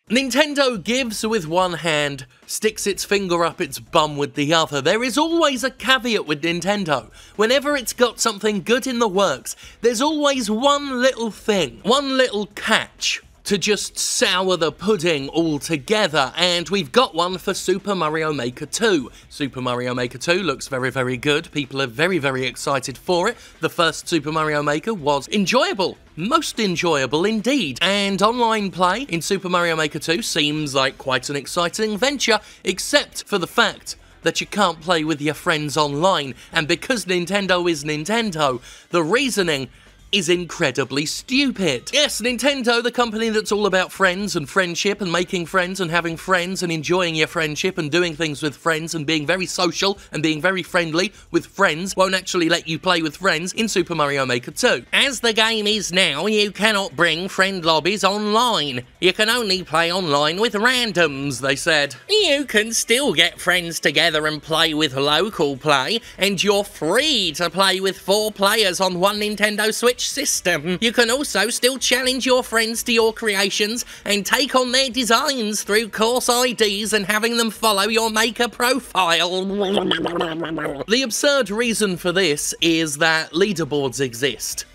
Nintendo gives with one hand, sticks its finger up its bum with the other. There is always a caveat with Nintendo. Whenever it's got something good in the works, there's always one little thing, one little catch to just sour the pudding altogether, and we've got one for Super Mario Maker 2. Super Mario Maker 2 looks very, very good. People are very, very excited for it. The first Super Mario Maker was enjoyable. Most enjoyable indeed, and online play in Super Mario Maker 2 seems like quite an exciting venture, except for the fact that you can't play with your friends online, and because Nintendo is Nintendo, the reasoning is incredibly stupid. Yes, Nintendo, the company that's all about friends and friendship and making friends and having friends and enjoying your friendship and doing things with friends and being very social and being very friendly with friends, won't actually let you play with friends in Super Mario Maker 2. As the game is now, you cannot bring friend lobbies online. You can only play online with randoms, they said. You can still get friends together and play with local play, and you're free to play with 4 players on one Nintendo Switch system. You can also still challenge your friends to your creations and take on their designs through course IDs and having them follow your Maker profile. The absurd reason for this is that leaderboards exist.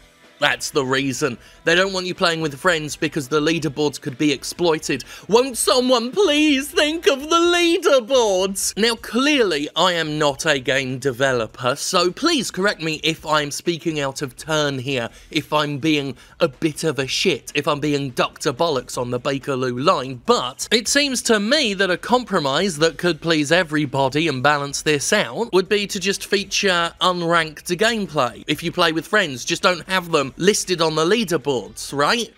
That's the reason. They don't want you playing with friends because the leaderboards could be exploited. Won't someone please think of the leaderboards? Now, clearly, I am not a game developer, so please correct me if I'm speaking out of turn here, if I'm being a bit of a shit, if I'm being Dr. Bollocks on the Bakerloo line, but it seems to me that a compromise that could please everybody and balance this out would be to just feature unranked gameplay. If you play with friends, just don't have them listed on the leaderboards, right?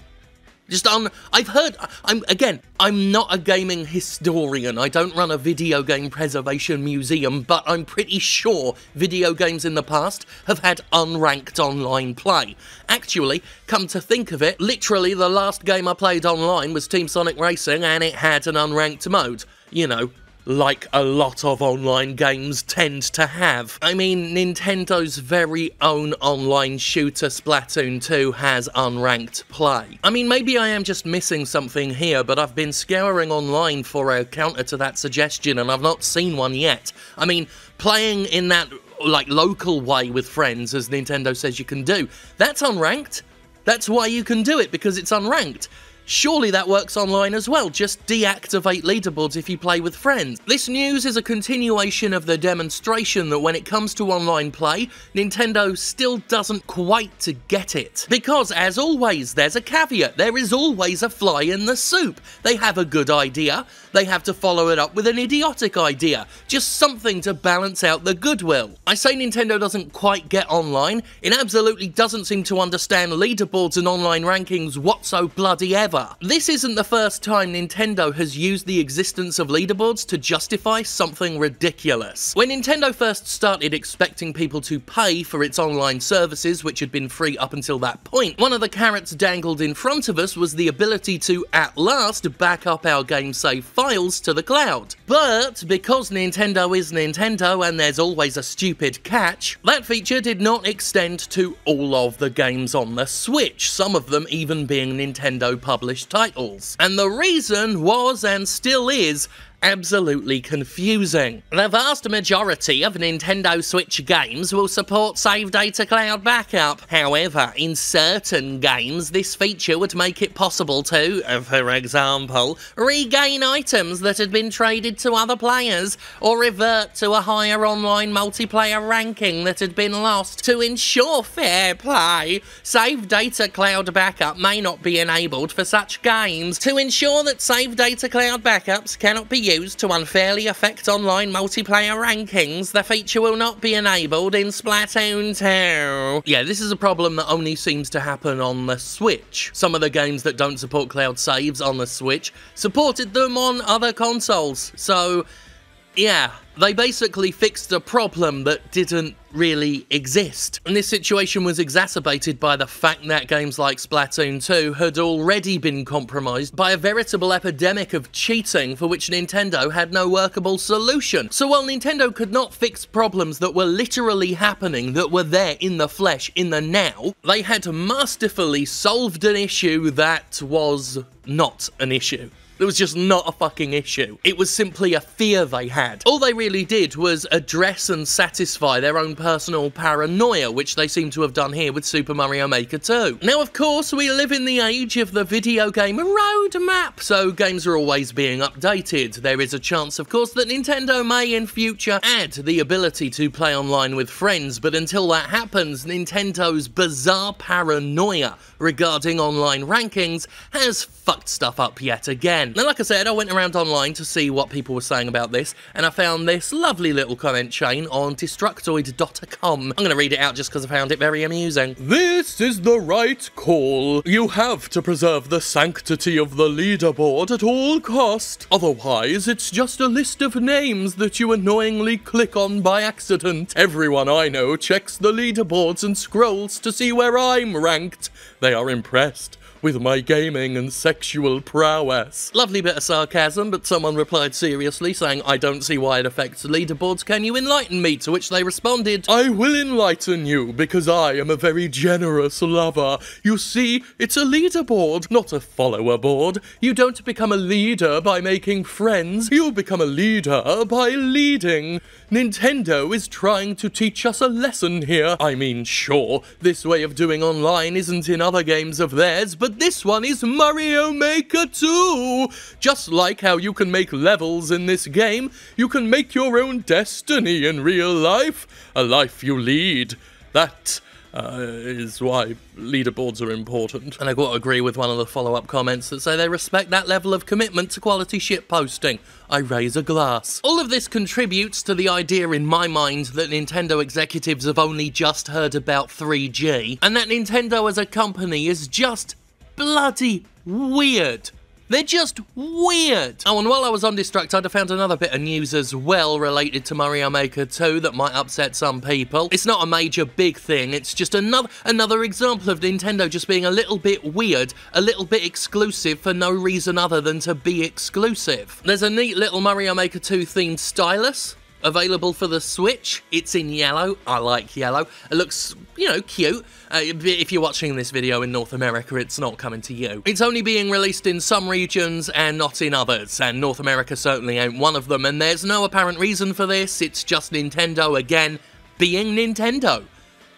I'm not a gaming historian. I don't run a video game preservation museum, but I'm pretty sure video games in the past have had unranked online play. Actually, come to think of it, literally the last game I played online was Team Sonic Racing, and it had an unranked mode. You know, like a lot of online games tend to have. I mean, Nintendo's very own online shooter Splatoon 2 has unranked play. I mean, maybe I am just missing something here, but I've been scouring online for a counter to that suggestion and I've not seen one yet. I mean, playing in that, like, local way with friends, as Nintendo says you can do, that's unranked. That's why you can do it, because it's unranked. Surely that works online as well, just deactivate leaderboards if you play with friends. This news is a continuation of the demonstration that when it comes to online play, Nintendo still doesn't quite get it. Because, as always, there's a caveat. There is always a fly in the soup. They have a good idea, they have to follow it up with an idiotic idea. Just something to balance out the goodwill. I say Nintendo doesn't quite get online, it absolutely doesn't seem to understand leaderboards and online rankings whatso bloody ever. This isn't the first time Nintendo has used the existence of leaderboards to justify something ridiculous. When Nintendo first started expecting people to pay for its online services, which had been free up until that point, one of the carrots dangled in front of us was the ability to, at last, back up our game save files to the cloud. But, because Nintendo is Nintendo and there's always a stupid catch, that feature did not extend to all of the games on the Switch, some of them even being Nintendo published titles. And the reason was, and still is, absolutely confusing. The vast majority of Nintendo Switch games will support save data cloud backup. However, in certain games, this feature would make it possible to, for example, regain items that had been traded to other players, or revert to a higher online multiplayer ranking that had been lost. To ensure fair play, save data cloud backup may not be enabled for such games. To ensure that save data cloud backups cannot be used to unfairly affect online multiplayer rankings, the feature will not be enabled in Splatoon 2. Yeah, this is a problem that only seems to happen on the Switch. Some of the games that don't support cloud saves on the Switch supported them on other consoles, so yeah, they basically fixed a problem that didn't really exist. And this situation was exacerbated by the fact that games like Splatoon 2 had already been compromised by a veritable epidemic of cheating for which Nintendo had no workable solution. So while Nintendo could not fix problems that were literally happening, that were there in the flesh, in the now, they had masterfully solved an issue that was not an issue. There was just not a fucking issue. It was simply a fear they had. All they really did was address and satisfy their own personal paranoia, which they seem to have done here with Super Mario Maker 2. Now, of course, we live in the age of the video game roadmap, so games are always being updated. There is a chance, of course, that Nintendo may in future add the ability to play online with friends, but until that happens, Nintendo's bizarre paranoia regarding online rankings has fucked stuff up yet again. Now, like I said, I went around online to see what people were saying about this, and I found this lovely little comment chain on Destructoid.com. I'm going to read it out just because I found it very amusing. This is the right call. You have to preserve the sanctity of the leaderboard at all cost. Otherwise, it's just a list of names that you annoyingly click on by accident. Everyone I know checks the leaderboards and scrolls to see where I'm ranked. They are impressed with my gaming and sexual prowess. Lovely bit of sarcasm, but someone replied seriously, saying, I don't see why it affects leaderboards, can you enlighten me? To which they responded, I will enlighten you, because I am a very generous lover. You see, it's a leaderboard, not a follower board. You don't become a leader by making friends, you become a leader by leading. Nintendo is trying to teach us a lesson here. I mean, sure, this way of doing online isn't in other games of theirs, but this one is Mario Maker 2! Just like how you can make levels in this game, you can make your own destiny in real life. A life you lead. That is why leaderboards are important. And I've got to agree with one of the follow-up comments that say they respect that level of commitment to quality shit posting. I raise a glass. All of this contributes to the idea in my mind that Nintendo executives have only just heard about 3G, and that Nintendo as a company is just bloody weird. They're just weird. Oh, and while I was on Destructoid, I found another bit of news as well related to Mario Maker 2 that might upset some people. It's not a major big thing, it's just another example of Nintendo just being a little bit weird, a little bit exclusive for no reason other than to be exclusive. There's a neat little Mario Maker 2 themed stylus available for the Switch. It's in yellow. I like yellow. It looks, you know, cute. If you're watching this video in North America, it's not coming to you. It's only being released in some regions and not in others, and North America certainly ain't one of them, and there's no apparent reason for this. It's just Nintendo, again, being Nintendo.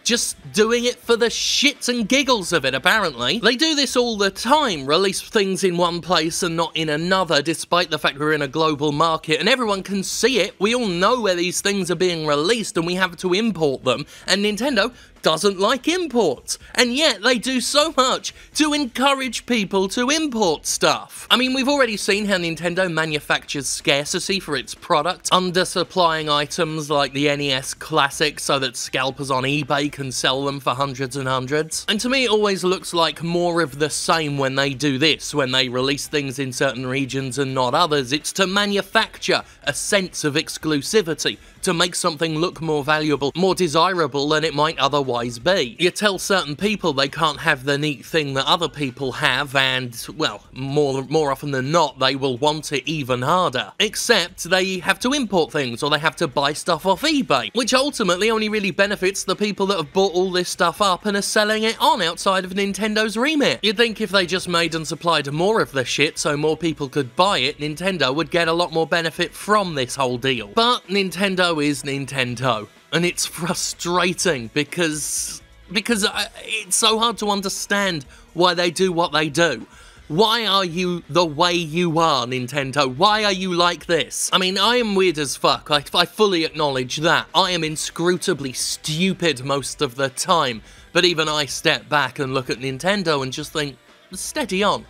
Just doing it for the shits and giggles of it, apparently. They do this all the time, release things in one place and not in another, despite the fact we're in a global market, and everyone can see it. We all know where these things are being released, and we have to import them, and Nintendo doesn't like imports, and yet they do so much to encourage people to import stuff. I mean, we've already seen how Nintendo manufactures scarcity for its product, undersupplying items like the NES Classic so that scalpers on eBay can sell them for hundreds and hundreds. And to me, it always looks like more of the same when they do this, when they release things in certain regions and not others. It's to manufacture a sense of exclusivity, to make something look more valuable, more desirable than it might otherwise be. You tell certain people they can't have the neat thing that other people have, and, well, more often than not, they will want it even harder. Except they have to import things, or they have to buy stuff off eBay, which ultimately only really benefits the people that have bought all this stuff up and are selling it on outside of Nintendo's remit. You'd think if they just made and supplied more of the shit so more people could buy it, Nintendo would get a lot more benefit from this whole deal. But Nintendo is Nintendo, and it's frustrating because it's so hard to understand why they do what they do. Why are you the way you are, Nintendo? Why are you like this? I mean, I am weird as fuck, I fully acknowledge that. I am inscrutably stupid most of the time, but even I step back and look at Nintendo and just think, steady on.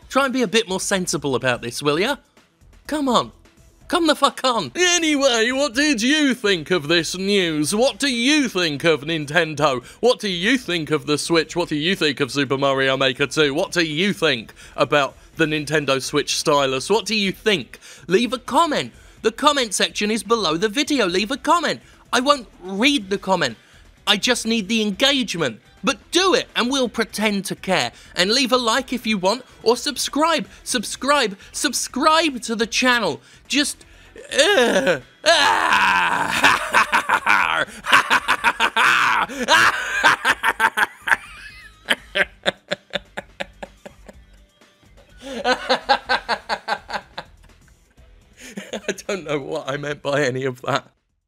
Try and be a bit more sensible about this, will ya? Come on. Come the fuck on. Anyway, what did you think of this news? What do you think of Nintendo? What do you think of the Switch? What do you think of Super Mario Maker 2? What do you think about the Nintendo Switch stylus? What do you think? Leave a comment. The comment section is below the video. Leave a comment. I won't read the comment. I just need the engagement. But do it, and we'll pretend to care. And leave a like if you want, or subscribe to the channel. Just... I don't know what I meant by any of that.